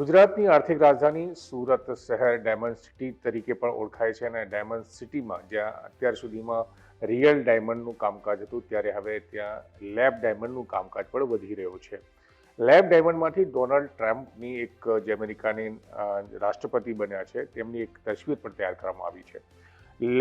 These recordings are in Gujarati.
ગુજરાતની આર્થિક રાજધાની સુરત શહેર ડાયમંડ સિટી તરીકે પણ ઓળખાય છે અને ડાયમંડ સિટીમાં જ્યાં અત્યાર સુધીમાં રિયલ ડાયમંડનું કામકાજ હતું ત્યારે હવે ત્યાં લેબ ડાયમંડનું કામકાજ પણ વધી રહ્યું છે. લેબ ડાયમંડમાંથી ડોનાલ્ડ ટ્રમ્પની એક જે અમેરિકાની રાષ્ટ્રપતિ બન્યા છે તેમની એક તસવીર પણ તૈયાર કરવામાં આવી છે.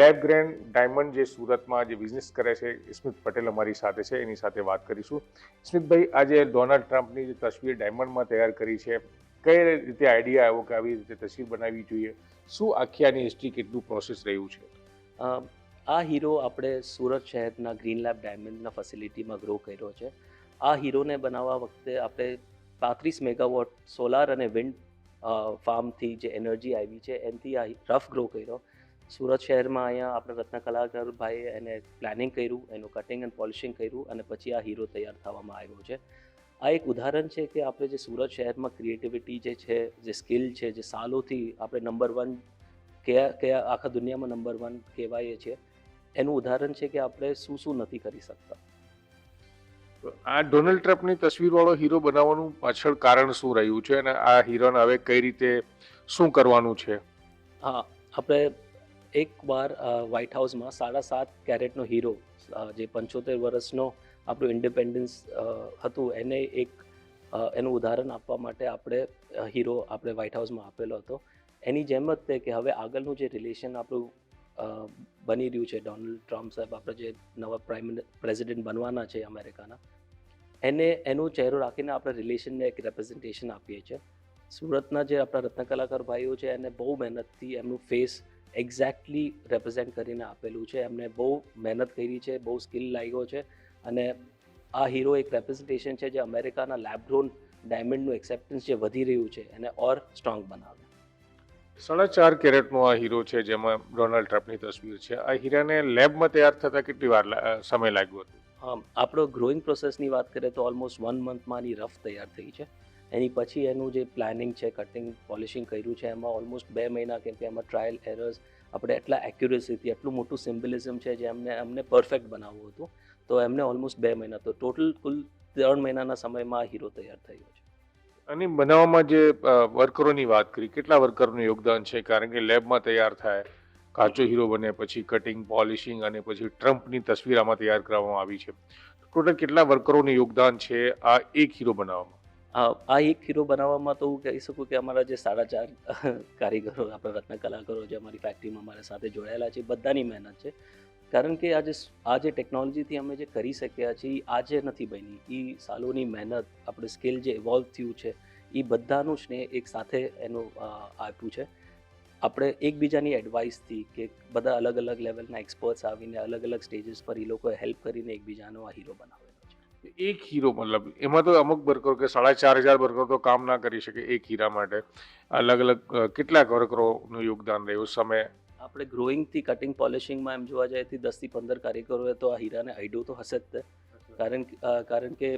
લેબ ગ્રેન્ડ ડાયમંડ જે સુરતમાં જે બિઝનેસ કરે છે સ્મિત પટેલ અમારી સાથે છે, એની સાથે વાત કરીશું. સ્મિતભાઈ, આજે ડોનાલ્ડ ટ્રમ્પની જે તસવીર ડાયમંડમાં તૈયાર કરી છે, કઈ રીતે આઈડિયા આવ્યો કે આવી રીતે તસવીર બનાવવી જોઈએ? શું આખી આની હિસ્ટ્રી, કેટલું પ્રોસેસ રહ્યું છે? અ, આ હીરો આપણે સુરત શહેરના ગ્રીન લેબ ડાયમંડના ફેસિલિટીમાં ગ્રો કર્યો છે. આ હીરોને બનાવવા વખતે આપણે 35 મેગાવોટ સોલાર અને વિન્ડ ફાર્મથી જે એનર્જી આવી છે એનાથી આ રફ ગ્રો કર્યો. સુરત શહેરમાં અહીંયા આપણે રત્ન કલાકાર ભાઈએ એને પ્લાનિંગ કર્યું, એનું કટિંગ એન્ડ પોલિશિંગ કર્યું અને પછી આ હીરો તૈયાર થવામાં આવ્યો છે. આ એક ઉદાહરણ છે કે આપણે જે સુરત શહેરમાં ક્રિએટિવિટી જે છે, જે સ્કિલ છે, જે સાલોથી આપણે નંબર 1 કયા આખા દુનિયામાં નંબર 1 કહેવાય છે, એનું ઉદાહરણ છે કે આપણે શું શું નથી કરી શકતા. તો આ ડોનાલ્ડ ટ્રમ્પની તસવીરવાળો હીરો બનાવવાનું પાછળ કારણ શું રહ્યું છે અને આ હીરોને હવે કઈ રીતે શું કરવાનું છે? હા, આપણે એકવાર વ્હાઇટ હાઉસમાં 7.5 કેરેટનો હીરો, જે 75 વર્ષનો આપણું ઇન્ડિપેન્ડન્સ હતું, એને એનું ઉદાહરણ આપવા માટે આપણે હીરો આપણે વ્હાઇટ હાઉસમાં આપેલો હતો. એની જેમ જ તે કે હવે આગળનું જે રિલેશન આપણું બની રહ્યું છે, ડોનાલ્ડ ટ્રમ્પ સાહેબ આપણે જે નવા પ્રેસિડેન્ટ બનવાના છે અમેરિકાના, એનો ચહેરો રાખીને આપણે રિલેશનને એક રેપ્રેઝન્ટેશન આપીએ છીએ. સુરતના જે આપણા રત્ન કલાકાર ભાઈઓ છે એને બહુ મહેનતથી એમનું ફેસ એક્ઝેક્ટલી રેપ્રેઝેન્ટ કરીને આપેલું છે. એમને બહુ મહેનત કરી છે, બહુ સ્કિલ લાગ્યો છે અને આ હીરો એક રેપ્રેઝન્ટેશન છે જે અમેરિકાના લેબ ગ્રોન ડાયમંડનું એક્સેપ્ટન્સ જે વધી રહ્યું છે એને ઓર સ્ટ્રોંગ બનાવે. 4.5 કેરેટનો આ હીરો છે જેમાં ડોનાલ્ડ ટ્રમ્પની તસવીર છે. આ હીરાને લેબમાં તૈયાર થતા કેટલી વાર સમય લાગ્યો હતો? આપણો ગ્રોઈંગ પ્રોસેસની વાત કરીએ તો ઓલમોસ્ટ 1 મંથમાં આની રફ તૈયાર થઈ છે. એની પછી એનું જે પ્લાનિંગ છે, કટિંગ પોલિશિંગ કર્યું છે, એમાં ઓલમોસ્ટ 2 મહિના, કેમ કે એમાં ટ્રાયલ એરર્સ, આપણે એટલા એક્યુરેસીથી, એટલું મોટું સિમ્બલિઝમ છે જે અમને પરફેક્ટ બનાવવું હતું, તો એમને ઓલમોસ્ટ 2 મહિના, તો ટોટલ કુલ 3 મહિનાના સમયમાં આ હીરો તૈયાર થયો છે. અને બનાવવામાં જે વર્કરોની વાત કરી, કેટલા વર્કરનું યોગદાન છે? કારણ કે લેબમાં તૈયાર થાય, કાચો હીરો બને, પછી કટિંગ, પોલિશિંગ અને પછી ટ્રમ્પની તસવીર આમાં તૈયાર કરવામાં આવી છે. ટોટલ કેટલા વર્કરોનું યોગદાન છે આ એક હીરો બનાવવામાં? આ એક હીરો બનાવવામાં તો હું કહી શકું કે અમારા જે 4.5 કારીગરો, આપણા રત્ન કલાકારો જે અમારી ફેક્ટરીમાં અમારા સાથે જોડાયેલા છે, બધાની મહેનત છે. કારણ કે આ જે ટેકનોલોજીથી અમે જે કરી શક્યા છીએ એ આજે નથી બની. એ સાલોની મહેનત, આપણે સ્કિલ જે ઇવોલ્વ થયું છે, એ બધાનું સ્નેહ એક સાથે એનું આપ્યું છે. આપણે એકબીજાની એડવાઇસથી, કે બધા અલગ અલગ લેવલના એક્સપર્ટ્સ આવીને અલગ અલગ સ્ટેજીસ પર એ લોકોએ હેલ્પ કરીને એકબીજાનો આ હીરો બનાવેલો છે. એક હીરો મતલબ એમાં તો અમુક વર્કરો કે 4.5 વર્કરો તો કામ ના કરી શકે એક હીરા માટે. અલગ અલગ કેટલાક વર્કરોનું યોગદાન રહ્યું સમય? આપણે ગ્રોઈંગથી કટિંગ પોલિશિંગમાં એમ જોવા જાય તો 10 થી 15 કારીગરોએ તો આ હીરાને આઈડો તો હશે જ તે. કારણ કે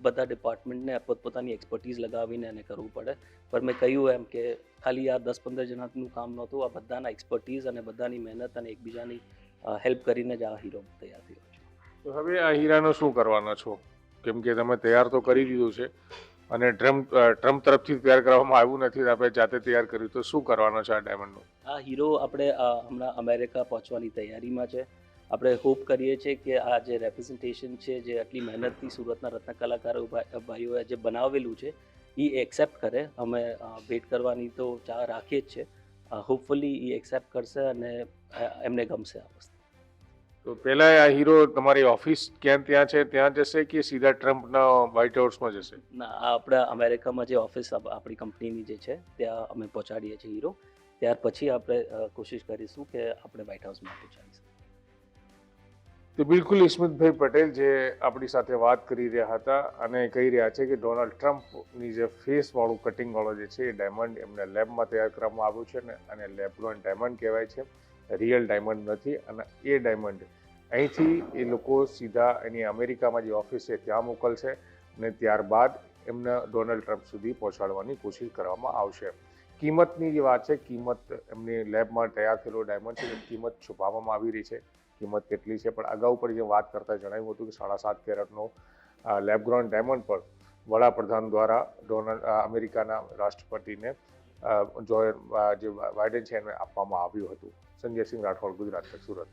બધા ડિપાર્ટમેન્ટને પોતપોતાની એક્સપર્ટીઝ લગાવીને એને કરવું પડે. પણ મેં કહ્યું એમ કે ખાલી આ 10-15 જણાનું કામ નહોતું, આ બધાના એક્સપર્ટીઝ અને બધાની મહેનત અને એકબીજાની હેલ્પ કરીને જ આ હીરો તૈયાર થયો છે. તો હવે આ હીરાનો શું કરવાના છો? કેમ કે તમે તૈયાર તો કરી દીધું છે અને ટ્રમ્પ તરફથી તૈયાર કરવામાં આવ્યું નથી, આપણે જાતે તૈયાર કર્યું, તો શું કરવાનો છે આ ડાયમંડનું? આ હીરો આપણે હમણાં અમેરિકા પહોંચવાની તૈયારીમાં છે. આપણે હોપ કરીએ છીએ કે આ જે રેપ્રેઝન્ટેશન છે, જે આટલી મહેનતથી સુરતના રત્ન કલાકારો ભાઈઓએ જે બનાવેલું છે, એ એક્સેપ્ટ કરે. અમે ભેટ કરવાની તો ચાહ રાખીએ જ છે. હોપફુલી એ એક્સેપ્ટ કરશે અને એમને ગમશે આ વસ્તુ. તો પહેલા આ હીરો તમારી ઓફિસ ત્યાં છે ત્યાં જશે કે સીધા ટ્રમ્પના વ્હાઇટ હાઉસમાં જશે? ના, આપણા અમેરિકામાં જે ઓફિસ આપણી કંપનીની જે છે ત્યાં અમે પહોંચાડીએ છીએ હીરો. ત્યાર પછી આપણે કોશિશ કરીશું કે આપણે વ્હાઇટ હાઉસમાં પહોંચાડીશું. તો બિલકુલ સ્મિતભાઈ પટેલ જે આપણી સાથે વાત કરી રહ્યા હતા અને કહી રહ્યા છે કે ડોનાલ્ડ ટ્રમ્પની જે ફેસવાળું કટિંગવાળો જે છે એ ડાયમંડ એમને લેબમાં તૈયાર કરવામાં આવ્યું છે ને, અને લેબગ્રોન ડાયમંડ કહેવાય છે, રિયલ ડાયમંડ નથી. અને એ ડાયમંડ અહીંથી એ લોકો સીધા એની અમેરિકામાં જે ઓફિસ છે ત્યાં મોકલશે અને ત્યારબાદ એમને ડોનાલ્ડ ટ્રમ્પ સુધી પહોંચાડવાની કોશિશ કરવામાં આવશે. કિંમતની જે વાત છે, કિંમત એમની લેબમાં તૈયાર થયેલો ડાયમંડ છે, કિંમત છુપાવવામાં આવી રહી છે. કિંમત કેટલી છે પણ અગાઉ પર જે વાત કરતા જણાવ્યું હતું કે 7.5 કેરેટનો લેબગ્રોન ડાયમંડ પર વડાપ્રધાન દ્વારા અમેરિકાના રાષ્ટ્રપતિને જે બાઇડન છે એને આપવામાં આવ્યું હતું. સંજયસિંહ રાઠોડ, ગુજરાત તક, સુરત.